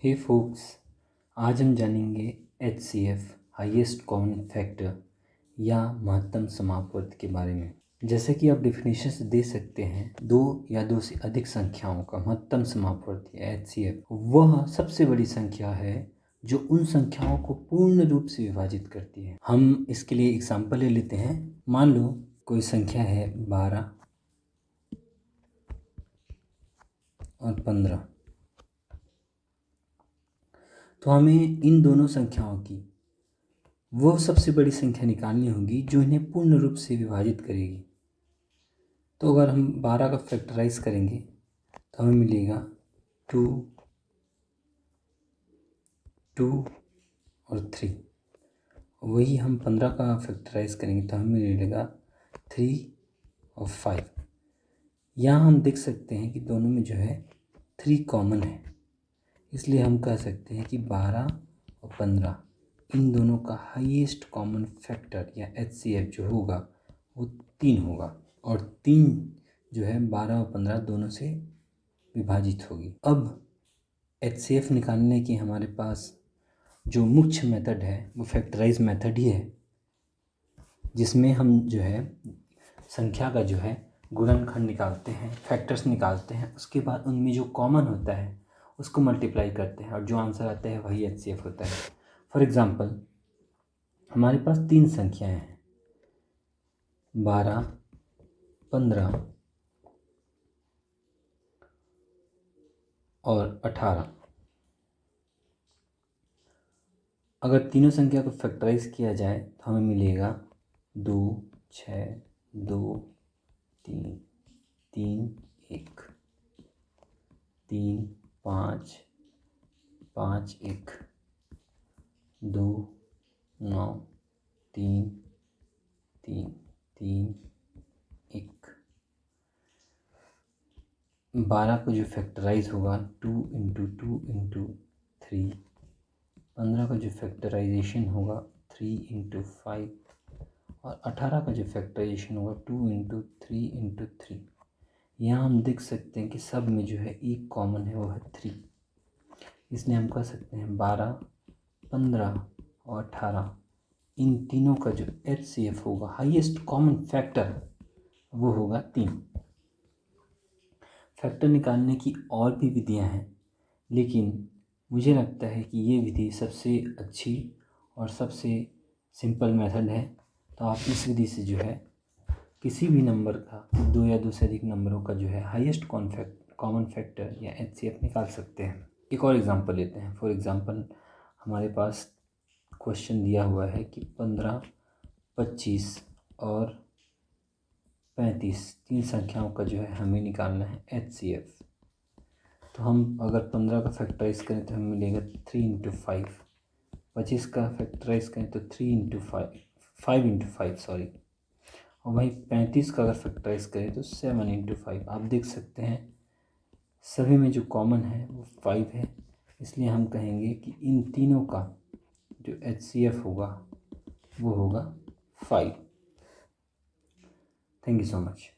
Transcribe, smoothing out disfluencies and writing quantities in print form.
हे focus, आज हम जानेंगे HCF हाईएस्ट कॉमन फैक्टर या महत्तम समापवर्त के बारे में। जैसे कि आप डेफिनेशन से दे सकते हैं, दो या दो से अधिक संख्याओं का महत्तम समापवर्त या HCF वह सबसे बड़ी संख्या है जो उन संख्याओं को पूर्ण रूप से विभाजित करती है। हम इसके लिए एग्जाम्पल ले लेते हैं। मान लो कोई संख्या है 12 और 15, तो हमें इन दोनों संख्याओं की वो सबसे बड़ी संख्या निकालनी होगी जो इन्हें पूर्ण रूप से विभाजित करेगी। तो अगर हम 12 का फैक्टराइज करेंगे तो हमें मिलेगा 2, 2 और 3। वही हम 15 का फैक्टराइज करेंगे तो हमें मिलेगा 3 और 5। यहाँ हम देख सकते हैं कि दोनों में जो है 3 कॉमन है, इसलिए हम कह सकते हैं कि 12 और 15 इन दोनों का हाईएस्ट कॉमन फैक्टर या HCF जो होगा वो 3 होगा, और 3 जो है 12 और 15 दोनों से विभाजित होगी। अब HCF निकालने की हमारे पास जो मुख्य मेथड है वो फैक्टराइज मेथड ही है, जिसमें हम जो है संख्या का जो है गुणनखंड निकालते हैं, फैक्टर्स निकालते हैं, उसके बाद उनमें जो कॉमन होता है उसको मल्टीप्लाई करते हैं और जो आंसर आता है वही HCF होता है। फॉर एग्ज़ाम्पल, हमारे पास 3 संख्याएं हैं 12, 15 और 18। अगर तीनों संख्या को फैक्टराइज किया जाए तो हमें मिलेगा 2, 6, 2, 3, 3, 1, 3, 5, 5, 1, 2, 9, 3, 3, 3, 1। 12 को जो फैक्टराइज होगा 2 इंटू 2 इंटू 3। 15 का जो फैक्टराइजेशन होगा 3 इंटू 5, और 18 का जो फैक्टराइजेशन होगा 2 इंटू 3 इंटू 3। यहाँ हम देख सकते हैं कि सब में जो है एक कॉमन है, वो है 3, इसलिए हम कह सकते हैं 12, 15 और 18 इन तीनों का जो HCF होगा हाईएस्ट कॉमन फैक्टर वो होगा 3। फैक्टर निकालने की और भी विधियां हैं, लेकिन मुझे लगता है कि ये विधि सबसे अच्छी और सबसे सिंपल मेथड है। तो आप इस विधि से जो है किसी भी नंबर का, दो या दो से अधिक नंबरों का जो है हाईएस्ट कॉमन फैक्टर या HCF निकाल सकते हैं। एक और एग्जांपल लेते हैं। फॉर एग्जांपल, हमारे पास क्वेश्चन दिया हुआ है कि 15, 25 और 35 तीन संख्याओं का जो है हमें निकालना है HCF। तो हम अगर 15 का फैक्टराइज करें तो हमें मिलेगा 3 इंटू 5। 25 का फैक्टराइज करें तो 3 इंटू 5, 5 इंटू 5 सॉरी, और वहीं 35 का अगर फैक्टराइज करें तो 7 इंटू 5। आप देख सकते हैं सभी में जो कॉमन है वो 5 है, इसलिए हम कहेंगे कि इन तीनों का जो HCF होगा वो होगा 5। Thank you so much.